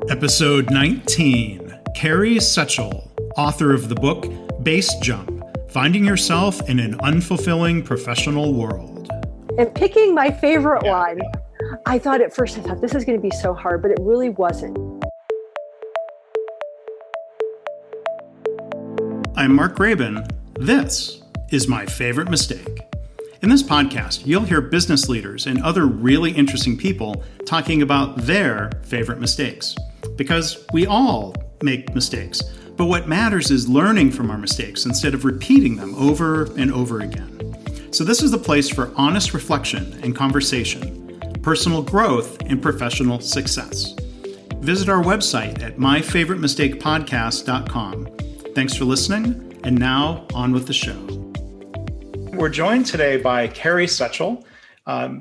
Episode 19, Carrie Sechel, author of the book Base Jump, Finding Yourself in an Unfulfilling Professional World. And picking my favorite one, I thought at first, this is going to be so hard, but it really wasn't. I'm Mark Graben. This is My Favorite Mistake. In this podcast, you'll hear business leaders and other really interesting people talking about their favorite mistakes. Because we all make mistakes, but what matters is learning from our mistakes instead of repeating them over and over again. So this is the place for honest reflection and conversation, personal growth, and professional success. Visit our website at myfavoritemistakepodcast.com. Thanks for listening, and now on with the show. We're joined today by Carrie Sechel.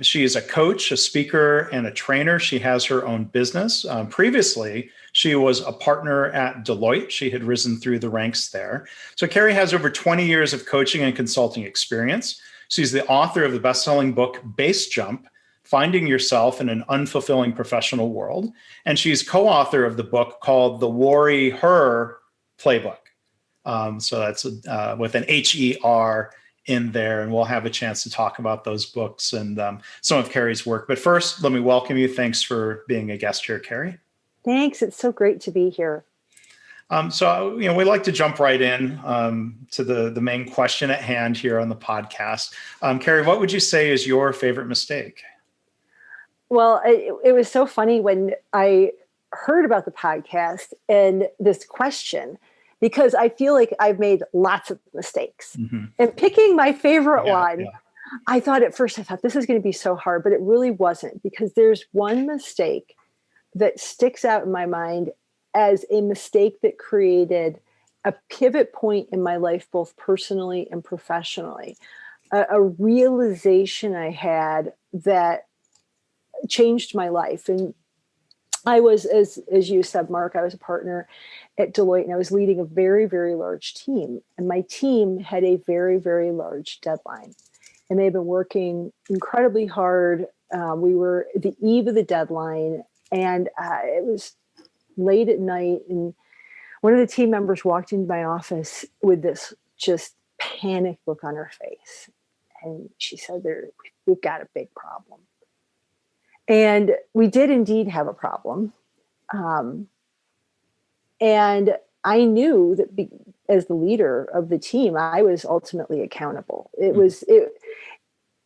She is a coach, a speaker, and a trainer. She has her own business. Previously, she was a partner at Deloitte. She had risen through the ranks there. So Carrie has over 20 years of coaching and consulting experience. She's the author of the best-selling book, Base Jump, Finding Yourself in an Unfulfilling Professional World. And she's co-author of the book called The Worry Her Playbook. So that's with an H-E-R in there, and we'll have a chance to talk about those books and some of Carrie's work. But first, let me welcome you. Thanks for being a guest here, Carrie. Thanks. It's so great to be here. So we like to jump right in to the main question at hand here on the podcast. Carrie, what would you say is your favorite mistake? Well, it was so funny when I heard about the podcast and this question, because I feel like I've made lots of mistakes. Mm-hmm. And picking my favorite one, I thought at first, this is going to be so hard, but it really wasn't, because there's one mistake that sticks out in my mind as a mistake that created a pivot point in my life, both personally and professionally. A realization I had that changed my life. And I was, as you said, Mark, I was a partner at Deloitte, and I was leading a very, very large team. And my team had a very, very large deadline. And they've been working incredibly hard. We were at the eve of the deadline, and it was late at night. And one of the team members walked into my office with this just panic look on her face. And she said, we've got a big problem. And we did indeed have a problem. And I knew that as the leader of the team, I was ultimately accountable.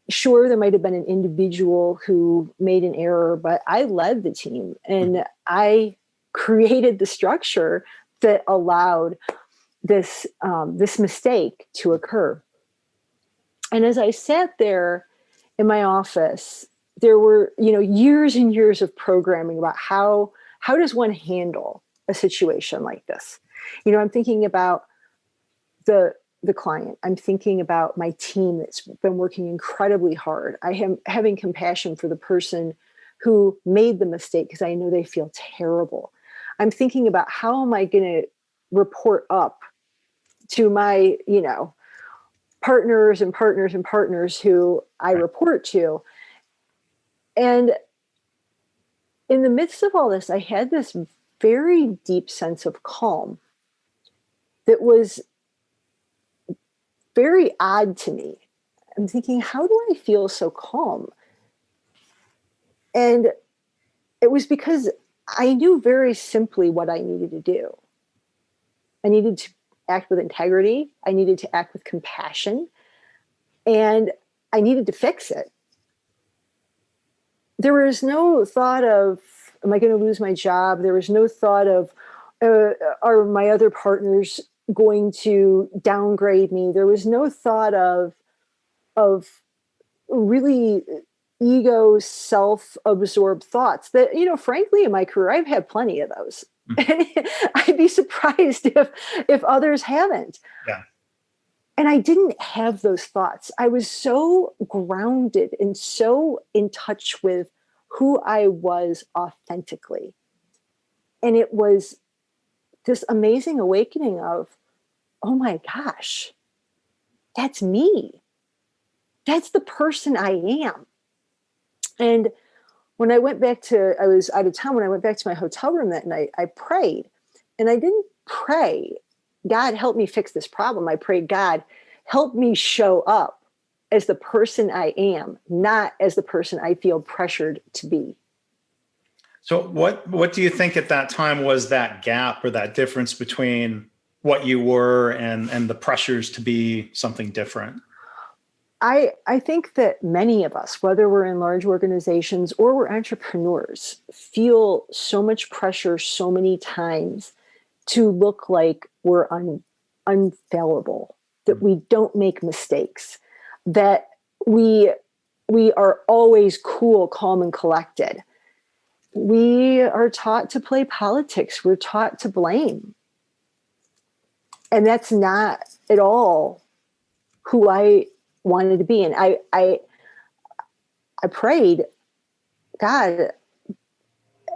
Sure, there might have been an individual who made an error, but I led the team, and I created the structure that allowed this mistake to occur. And as I sat there in my office, there were, years and years of programming about how does one handle a situation like this. I'm thinking about the client. I'm thinking about my team that's been working incredibly hard. I am having compassion for the person who made the mistake, because I know they feel terrible. I'm thinking about how am I going to report up to my, partners and partners and partners who I report to. And in the midst of all this, I had this very deep sense of calm that was very odd to me. I'm thinking, how do I feel so calm? And it was because I knew very simply what I needed to do. I needed to act with integrity. I needed to act with compassion. And I needed to fix it. There was no thought of, am I going to lose my job? There was no thought of, are my other partners going to downgrade me? There was no thought of really ego, self-absorbed thoughts that, frankly, in my career, I've had plenty of those. Mm-hmm. And I'd be surprised if others haven't. Yeah. And I didn't have those thoughts. I was so grounded and so in touch with who I was authentically. And it was this amazing awakening of, oh my gosh, that's me. That's the person I am. And when I was out of town, when I went back to my hotel room that night, I prayed. And I didn't pray, God, help me fix this problem. I prayed, God, help me show up as the person I am, not as the person I feel pressured to be. So what do you think at that time was that gap or that difference between what you were and the pressures to be something different? I think that many of us, whether we're in large organizations or we're entrepreneurs, feel so much pressure so many times to look like we're unfallible, that we don't make mistakes, that we are always cool, calm, and collected. We are taught to play politics. We're taught to blame. And that's not at all who I wanted to be. And I prayed, God,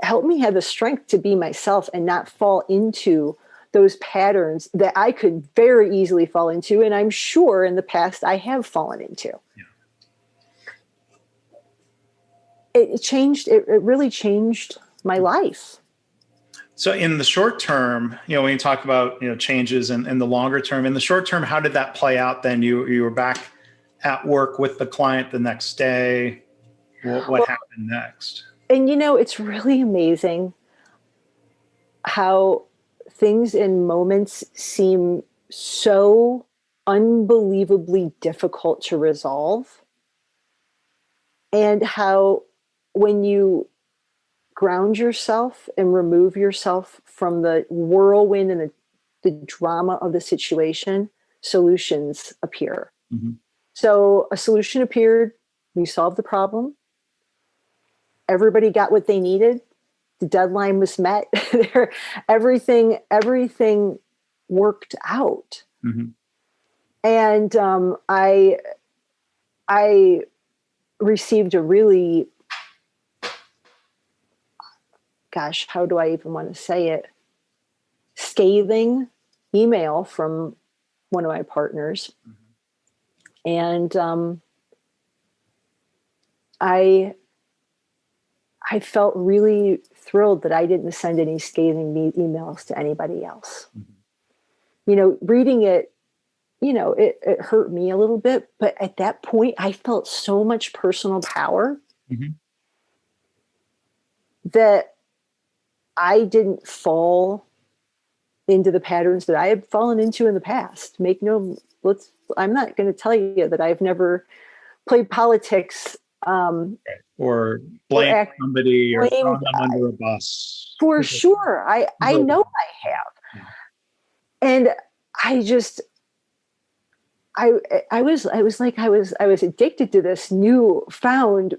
help me have the strength to be myself and not fall into those patterns that I could very easily fall into. And I'm sure in the past I have fallen into. Yeah. It really changed my life. So in the short term, when you talk about, changes in the longer term, in the short term, how did that play out then? You were back at work with the client the next day. What happened next? And, it's really amazing how things in moments seem so unbelievably difficult to resolve. And how when you ground yourself and remove yourself from the whirlwind and the drama of the situation, solutions appear. Mm-hmm. So a solution appeared, we solved the problem. Everybody got what they needed. The deadline was met. everything worked out. Mm-hmm. And I received a really, how do I even want to say it? Scathing email from one of my partners. Mm-hmm. And I felt really thrilled that I didn't send any scathing emails to anybody else. Mm-hmm. Reading it, it hurt me a little bit, but at that point I felt so much personal power. Mm-hmm. that I didn't fall into the patterns that I had fallen into in the past. I'm not going to tell you that I've never played politics, or blame somebody or throw them under a bus. For sure. I know I have. Yeah. And I was addicted to this newfound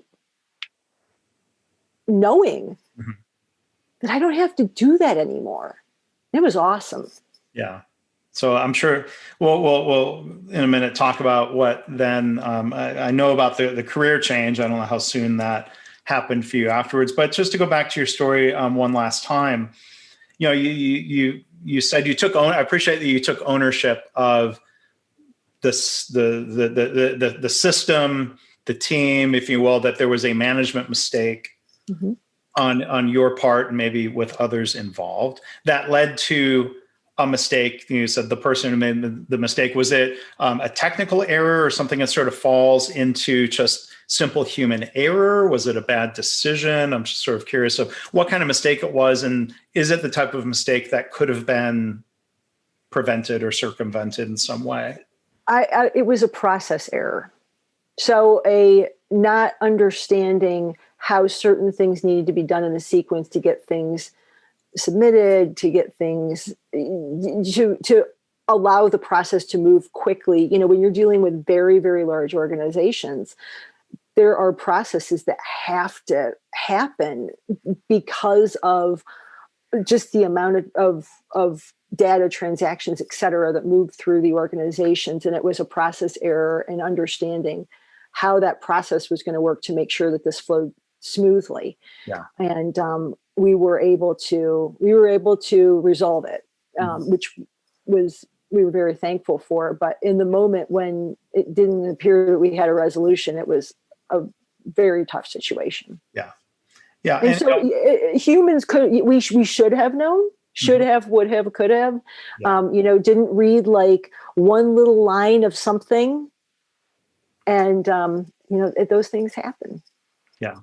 knowing mm-hmm. that I don't have to do that anymore. It was awesome. Yeah. So I'm sure we'll in a minute talk about what then. I know about the career change. I don't know how soon that happened for you afterwards, but just to go back to your story one last time, you said you took I appreciate that you took ownership of this the system, the team, if you will, that there was a management mistake mm-hmm. on your part and maybe with others involved that led to a mistake. You said the person who made the mistake, was it a technical error or something that sort of falls into just simple human error? Was it a bad decision? I'm just sort of curious of what kind of mistake it was. And is it the type of mistake that could have been prevented or circumvented in some way? It was a process error. So a not understanding how certain things needed to be done in a sequence to get things submitted, to get things to allow the process to move quickly. When you're dealing with very, very large organizations, there are processes that have to happen because of just the amount of data, transactions, et cetera, that move through the organizations. And it was a process error in understanding how that process was going to work to make sure that this flowed smoothly. Yeah. And we were able to resolve it, which we were very thankful for. But in the moment when it didn't appear that we had a resolution, it was a very tough situation. Yeah. Yeah. And so humans we should have known, should have, would have, could have, didn't read like one little line of something. And, those things happen. Yeah.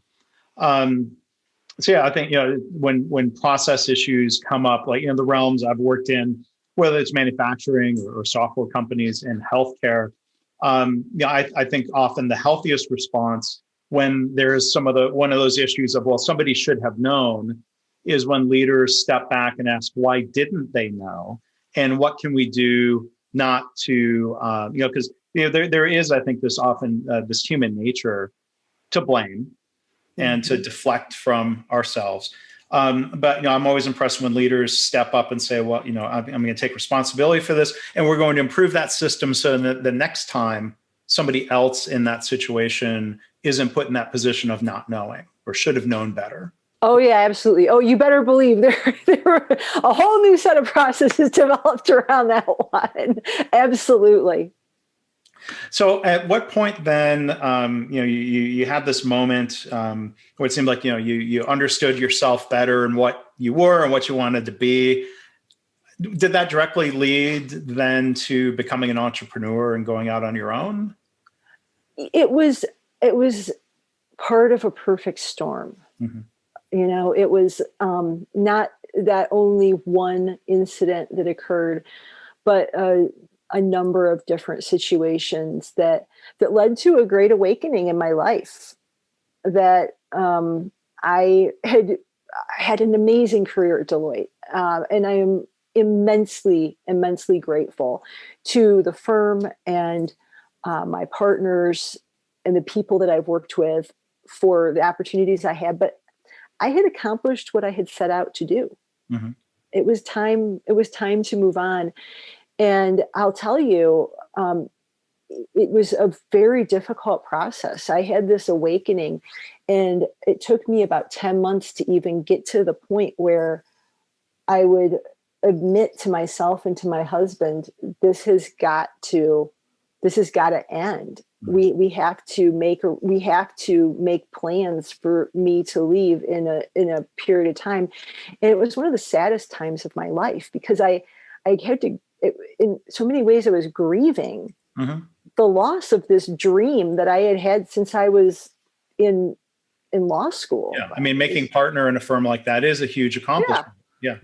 So yeah, I think, when process issues come up, like, the realms I've worked in, whether it's manufacturing or software companies in healthcare, I think often the healthiest response when there's one of those issues of, well, somebody should have known, is when leaders step back and ask, why didn't they know? And what can we do not to, because there is, I think, this often this human nature to blame and to deflect from ourselves. But I'm always impressed when leaders step up and say, well, I'm going to take responsibility for this, and we're going to improve that system so that the next time somebody else in that situation isn't put in that position of not knowing or should have known better. Oh, yeah, absolutely. Oh, you better believe there were a whole new set of processes developed around that one. Absolutely. So at what point then, you had this moment where it seemed like, you understood yourself better and what you were and what you wanted to be. Did that directly lead then to becoming an entrepreneur and going out on your own? It was part of a perfect storm. Mm-hmm. It was not that only one incident that occurred, but a number of different situations that led to a great awakening in my life. That I had an amazing career at Deloitte, and I am immensely grateful to the firm and my partners and the people that I've worked with for the opportunities I had. But I had accomplished what I had set out to do. Mm-hmm. It was time to move on. And I'll tell you, it was a very difficult process. I had this awakening, and it took me about 10 months to even get to the point where I would admit to myself and to my husband, this has got to end. We have to make plans for me to leave in a period of time. And it was one of the saddest times of my life, because I had to, in so many ways, I was grieving the loss of this dream that I had since I was in law school. Yeah, I mean, making partner in a firm like that is a huge accomplishment. Yeah.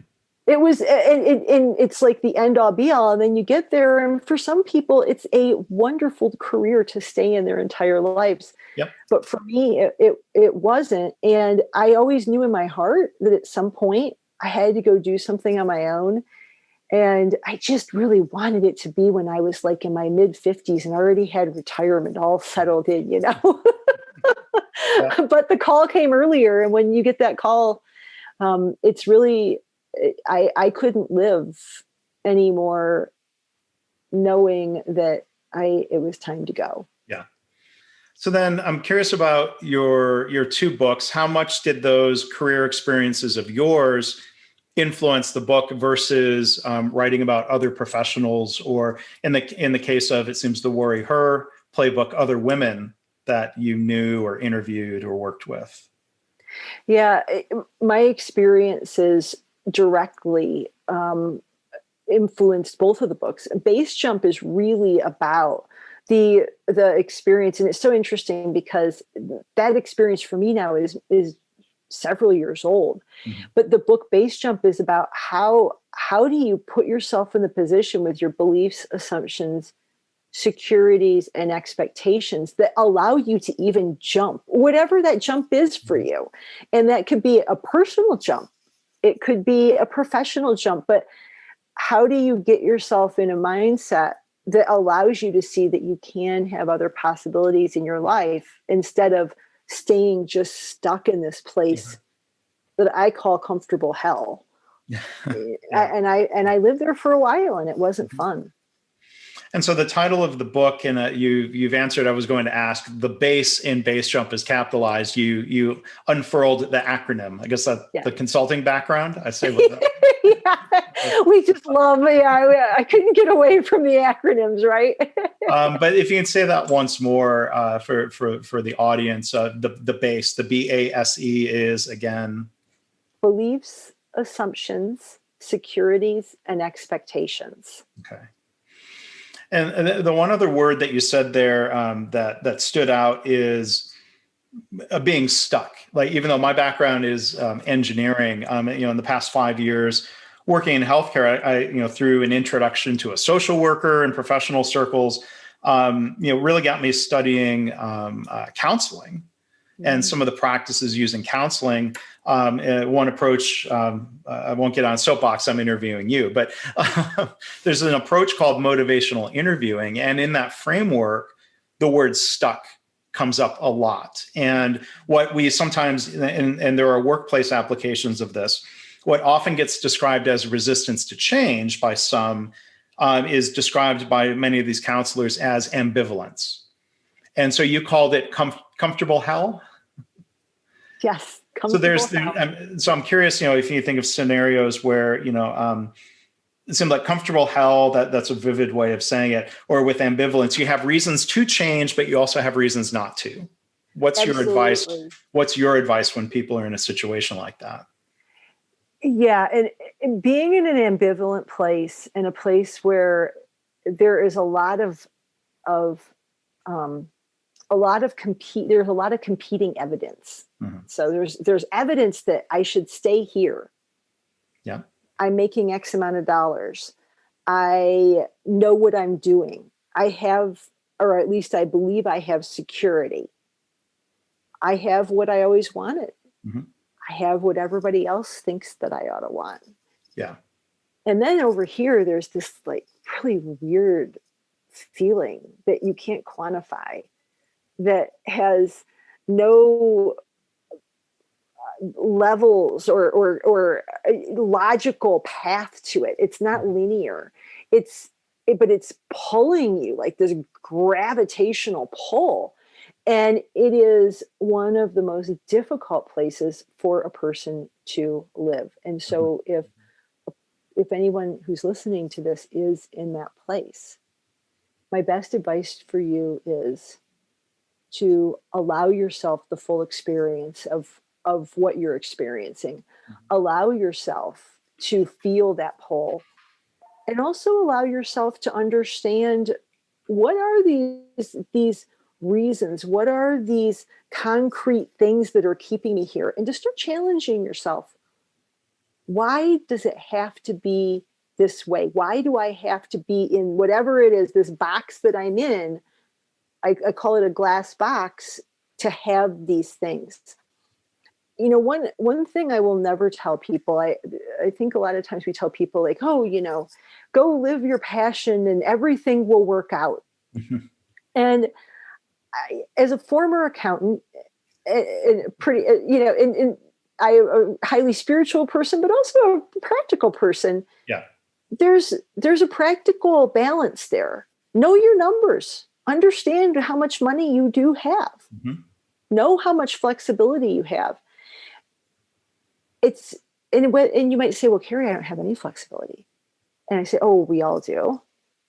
It was, and it's like the end all be all. And then you get there, and for some people, it's a wonderful career to stay in their entire lives. Yep. But for me, it wasn't. And I always knew in my heart that at some point I had to go do something on my own. And I just really wanted it to be when I was like in my mid 50s and already had retirement all settled in, Yeah. But the call came earlier. And when you get that call, it's really, I couldn't live anymore knowing that it was time to go. Yeah. So then I'm curious about your two books. How much did those career experiences of yours influence the book versus writing about other professionals, or in the case of, it seems, the Worry Her playbook, other women that you knew or interviewed or worked with? Yeah, my experiences directly influenced both of the books. Base Jump is really about the experience, and it's so interesting because that experience for me now is several years old. Mm-hmm. But the book Base Jump is about how do you put yourself in the position with your beliefs, assumptions, securities, and expectations that allow you to even jump, whatever that jump is for you. And that could be a personal jump. It could be a professional jump, but how do you get yourself in a mindset that allows you to see that you can have other possibilities in your life instead of staying just stuck in this place that I call comfortable hell? Yeah. And I lived there for a while, and it wasn't fun. And so the title of the book, and you've answered, I was going to ask, the base in Base Jump is capitalized. You unfurled the acronym. I guess that the consulting background, I say. We just love, I couldn't get away from the acronyms, right? But if you can say that once more for the audience, the base, the BASE is again beliefs, assumptions, securities, and expectations. Okay. And the one other word that you said there that stood out is being stuck. Like, even though my background is engineering, in the past 5 years working in healthcare, I through an introduction to a social worker and professional circles, really got me studying counseling and some of the practices used in counseling. One approach, I won't get on a soapbox, I'm interviewing you, but there's an approach called motivational interviewing. And in that framework, the word stuck comes up a lot. And what we sometimes, and there are workplace applications of this, what often gets described as resistance to change by some is described by many of these counselors as ambivalence. And so you called it comfortable hell? Yes. So I'm curious, if you think of scenarios where, it seems like comfortable hell, that's a vivid way of saying it, or with ambivalence, you have reasons to change, but you also have reasons not to. What's your advice? What's your advice when people are in a situation like that? Yeah. And being in an ambivalent place, in a place where there is there's a lot of competing evidence. Mm-hmm. So there's evidence that I should stay here. Yeah. I'm making X amount of dollars. I know what I'm doing. I have, or at least I believe I have security. I have what I always wanted. Mm-hmm. I have what everybody else thinks that I ought to want. Yeah. And then over here, there's this like really weird feeling that you can't quantify, that has no levels or logical path to it. It's not linear. But it's pulling you like this gravitational pull. And it is one of the most difficult places for a person to live. And so if anyone who's listening to this is in that place, my best advice for you is to allow yourself the full experience of what you're experiencing. Allow yourself to feel that pull, and also allow yourself to understand, what are these reasons? What are these concrete things that are keeping me here? And to start challenging yourself. Why does it have to be this way? Why do I have to be in whatever it is, this box that I'm in? I call it a glass box, to have these things. One thing I will never tell people, I think a lot of times we tell people like, oh, go live your passion and everything will work out. Mm-hmm. And as a former accountant, I'm a highly spiritual person, but also a practical person. Yeah. There's a practical balance there. Know your numbers. Understand how much money you do have. Mm-hmm. Know how much flexibility you have. And you might say, well, Carrie, I don't have any flexibility. And I say, oh, we all do.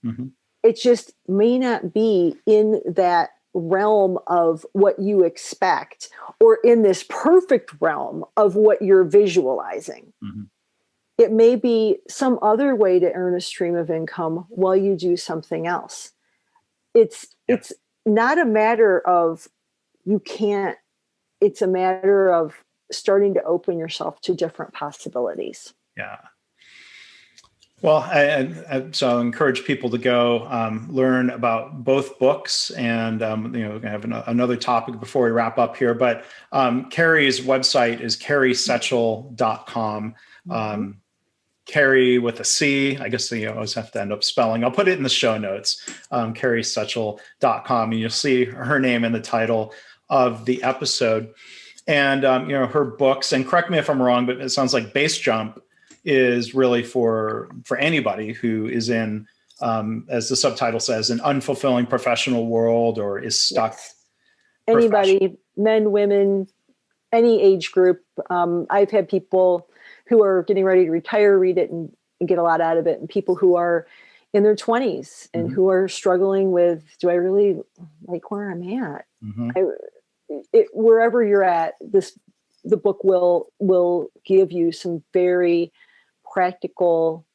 Mm-hmm. It just may not be in that realm of what you expect, or in this perfect realm of what you're visualizing. Mm-hmm. It may be some other way to earn a stream of income while you do something else. It's not a matter of you can't, it's a matter of starting to open yourself to different possibilities. Yeah. Well, so I encourage people to go learn about both books, and we're going to have another topic before we wrap up here. But Carrie's website is carriesechel.com. Mm-hmm. Carrie with a C. I guess you always have to end up spelling. I'll put it in the show notes. carriesechel.com, and you'll see her name in the title of the episode. And her books. And correct me if I'm wrong, but it sounds like Base Jump is really for anybody who is in, as the subtitle says, an unfulfilling professional world, or is stuck. Yes. Anybody, men, women, any age group. I've had people who are getting ready to retire read it and get a lot out of it, and people who are in their 20s and who are struggling with, do I really like where I'm at? Wherever you're at, the book will give you some very practical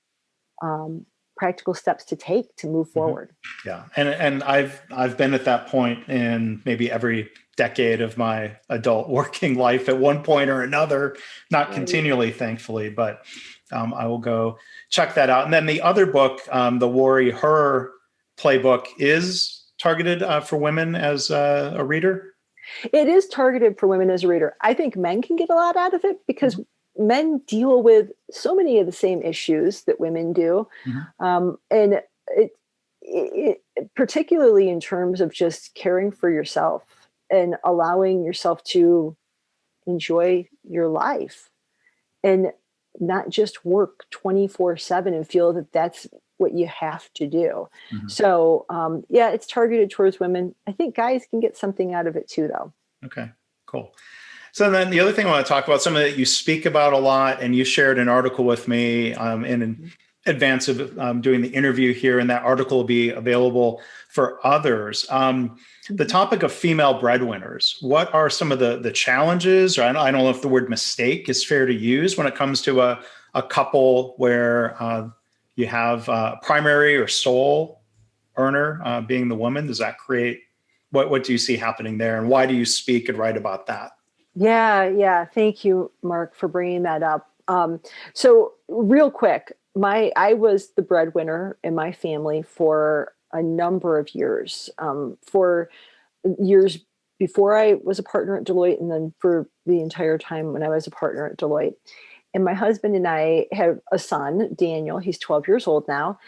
steps to take to move forward. Yeah. And I've been at that point in maybe every decade of my adult working life at one point or another, not continually, thankfully, but I will go check that out. And then the other book, the Worry Her playbook, is targeted for women as a reader. It is targeted for women as a reader. I think men can get a lot out of it because men deal with so many of the same issues that women do. And it particularly in terms of just caring for yourself and allowing yourself to enjoy your life and not just work 24/7 and feel that that's what you have to do. So it's targeted towards women. I think guys can get something out of it too, though. Okay, cool. So then the other thing I want to talk about, something that you speak about a lot, and you shared an article with me in advance of doing the interview here, and that article will be available for others. The topic of female breadwinners. What are some of the challenges, or I don't know if the word mistake is fair to use when it comes to a couple where you have primary or sole earner being the woman? Does that create, what do you see happening there, and why do you speak and write about that? Yeah. Thank you, Mark, for bringing that up. So real quick, I was the breadwinner in my family for a number of years, for years before I was a partner at Deloitte, and then for the entire time when I was a partner at Deloitte. And my husband and I have a son, Daniel. He's 12 years old now,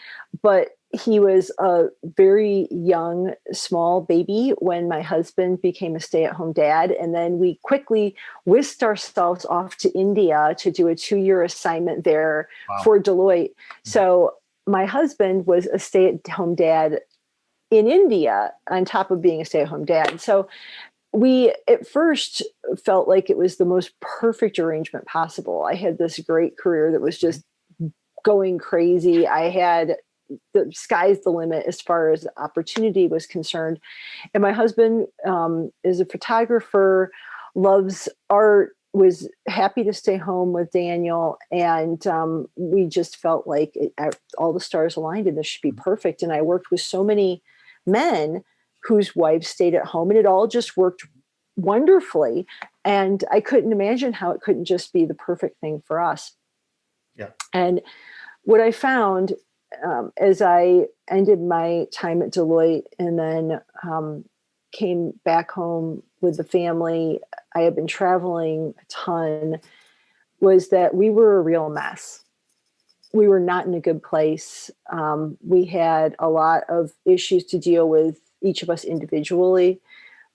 but he was a very young, small baby when my husband became a stay-at-home dad. And then we quickly whisked ourselves off to India to do a 2-year assignment there for Deloitte. So my husband was a stay-at-home dad in India on top of being a stay-at-home dad. So we at first felt like it was the most perfect arrangement possible. I had this great career that was just going crazy. I had the sky's the limit as far as opportunity was concerned. And my husband is a photographer, loves art, was happy to stay home with Daniel. And we just felt like all the stars aligned and this should be perfect. And I worked with so many men whose wives stayed at home, and it all just worked wonderfully. And I couldn't imagine how it couldn't just be the perfect thing for us. Yeah. And what I found as I ended my time at Deloitte and then came back home with the family, I had been traveling a ton, was that we were a real mess. We were not in a good place. We had a lot of issues to deal with, each of us individually,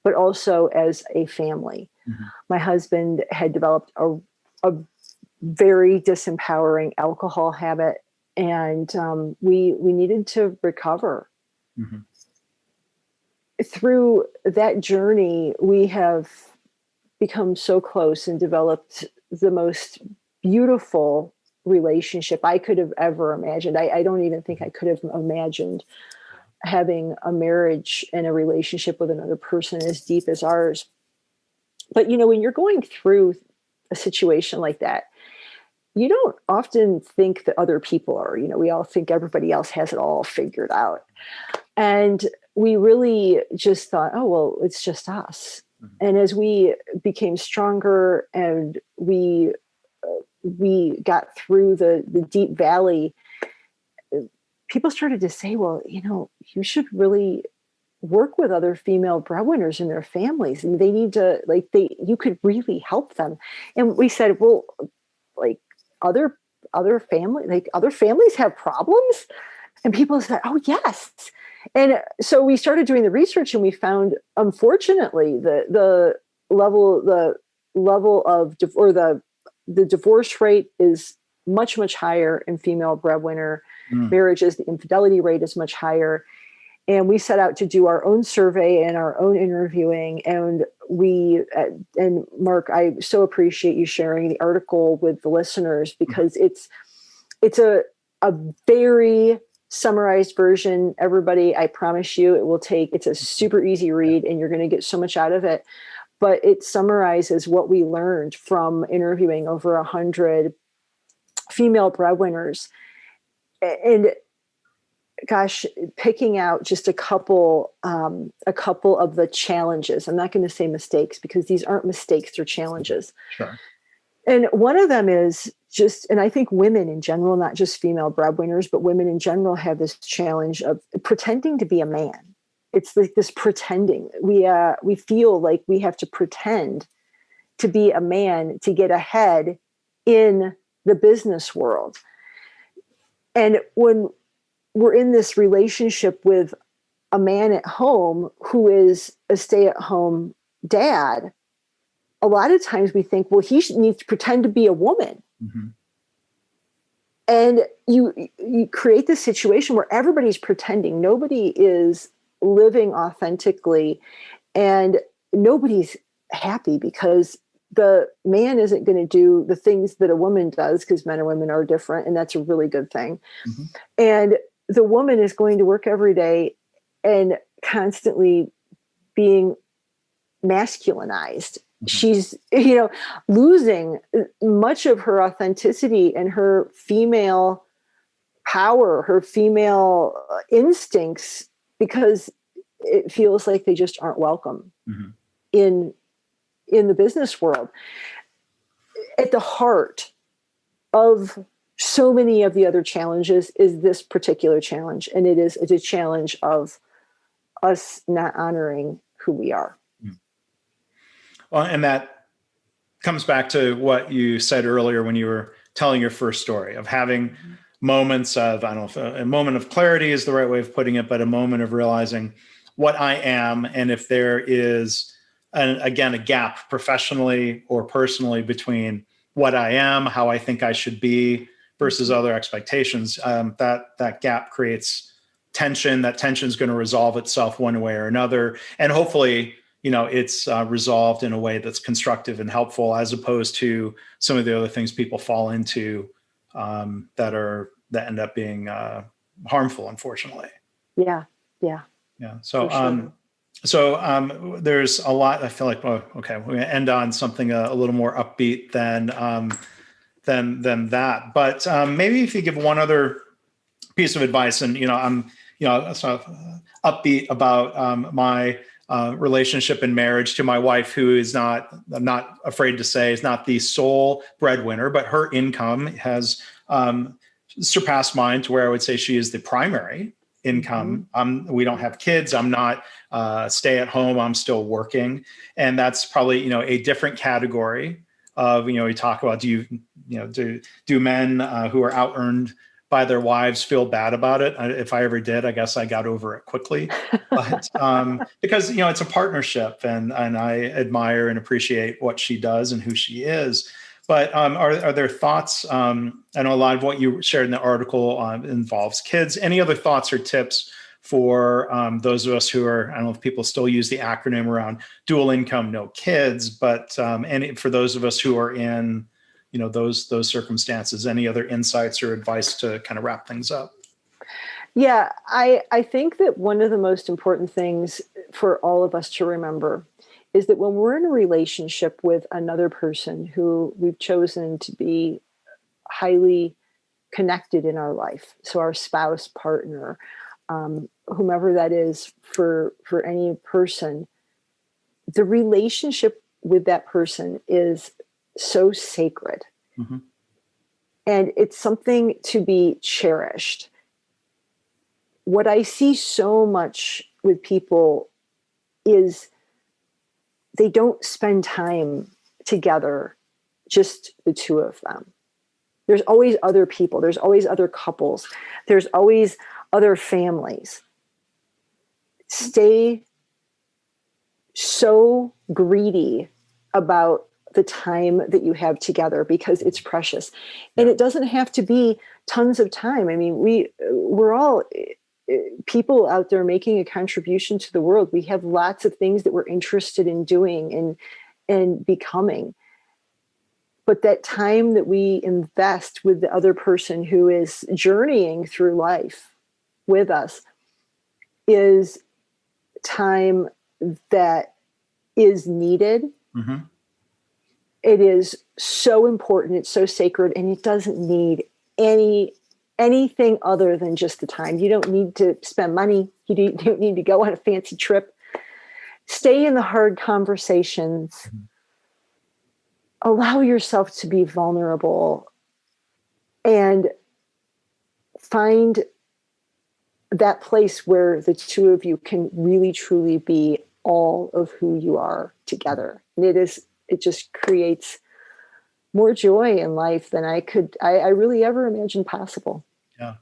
but also as a family. My husband had developed a very disempowering alcohol habit, and we needed to recover. Through that journey, we have become so close and developed the most beautiful relationship I could have ever imagined. I don't even think I could have imagined having a marriage and a relationship with another person as deep as ours. But, when you're going through a situation like that, you don't often think that other people are, we all think everybody else has it all figured out. And we really just thought, oh, well, it's just us. And as we became stronger and we got through the deep valley, people started to say, well, you should really work with other female breadwinners in their families, and they need to, you could really help them. And we said, well, other families have problems? And people said, oh, yes. And so we started doing the research, and we found, unfortunately, the divorce rate is much, much higher in female breadwinner marriages. The infidelity rate is much higher. And we set out to do our own survey and our own interviewing. And and Mark, I so appreciate you sharing the article with the listeners, because it's a very summarized version. Everybody, I promise you, it's a super easy read and you're going to get so much out of it. But it summarizes what we learned from interviewing over 100 female breadwinners. And gosh, picking out just a couple of the challenges. I'm not going to say mistakes because these aren't mistakes, they're challenges. Sure. And one of them is and I think women in general, not just female breadwinners, but women in general have this challenge of pretending to be a man. It's like this pretending. We feel like we have to pretend to be a man to get ahead in the business world. And when we're in this relationship with a man at home who is a stay-at-home dad, a lot of times we think, well, he needs to pretend to be a woman. Mm-hmm. And you create this situation where everybody's pretending. Nobody is living authentically and nobody's happy because the man isn't going to do the things that a woman does because men and women are different. And that's a really good thing. Mm-hmm. And the woman is going to work every day and constantly being masculinized. Mm-hmm. She's, losing much of her authenticity and her female power, her female instincts, because it feels like they just aren't welcome mm-hmm. in the business world. At the heart of so many of the other challenges is this particular challenge. And it's a challenge of us not honoring who we are. Well, and that comes back to what you said earlier when you were telling your first story of having moments of, I don't know if a moment of clarity is the right way of putting it, but a moment of realizing what I am. And if there is, a gap professionally or personally between what I am, how I think I should be versus other expectations, that gap creates tension. That tension is going to resolve itself one way or another. And hopefully, it's resolved in a way that's constructive and helpful, as opposed to some of the other things people fall into that end up being harmful, unfortunately. Yeah. So, sure. There's a lot. I feel like, we're going to end on something a little more upbeat than that. But maybe if you give one other piece of advice, and I'm sort of upbeat about my relationship and marriage to my wife, who is I'm not afraid to say, is not the sole breadwinner, but her income has surpassed mine to where I would say she is the primary income. Mm-hmm. We don't have kids. I'm not stay at home. I'm still working. And that's probably, a different category of, we talk about, do men who are out earned by their wives feel bad about it? If I ever did, I guess I got over it quickly. But because it's a partnership, and I admire and appreciate what she does and who she is. But are there thoughts? I know a lot of what you shared in the article involves kids. Any other thoughts or tips for those of us who are, I don't know if people still use the acronym around dual income, no kids, but and for those of us who are in those circumstances, any other insights or advice to kind of wrap things up? Yeah, I think that one of the most important things for all of us to remember is that when we're in a relationship with another person who we've chosen to be highly connected in our life, so our spouse, partner, whomever that is for any person, the relationship with that person is so sacred. Mm-hmm. And it's something to be cherished. What I see so much with people is they don't spend time together, just the two of them. There's always other people. There's always other couples. There's always other families. Stay so greedy about the time that you have together because it's precious. And it doesn't have to be tons of time. I mean, we're all people out there making a contribution to the world. We have lots of things that we're interested in doing and becoming. But that time that we invest with the other person who is journeying through life with us is time that is needed. Mm-hmm. It is so important. It's so sacred, and it doesn't need anything other than just the time. You don't need to spend money. You don't need to go on a fancy trip. Stay in the hard conversations. Mm-hmm. Allow yourself to be vulnerable and find that place where the two of you can really, truly be all of who you are together. And it just creates more joy in life than I really ever imagined possible. Yeah.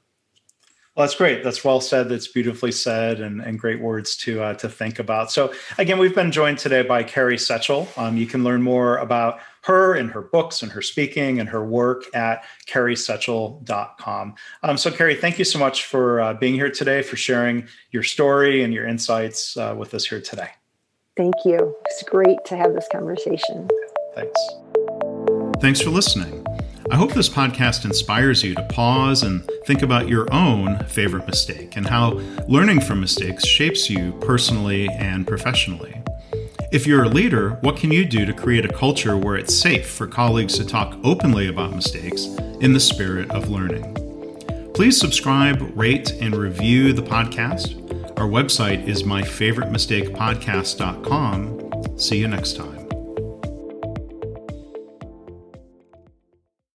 Well, that's great. That's well said. That's beautifully said, and great words to think about. So again, we've been joined today by Carrie Sechel. You can learn more about her and her books and her speaking and her work at carriesechel.com. So Carrie, thank you so much for being here today, for sharing your story and your insights with us here today. Thank you. It's great to have this conversation. Thanks. Thanks for listening. I hope this podcast inspires you to pause and think about your own favorite mistake and how learning from mistakes shapes you personally and professionally. If you're a leader, what can you do to create a culture where it's safe for colleagues to talk openly about mistakes in the spirit of learning? Please subscribe, rate, and review the podcast. Our website is myfavoritemistakepodcast.com. See you next time.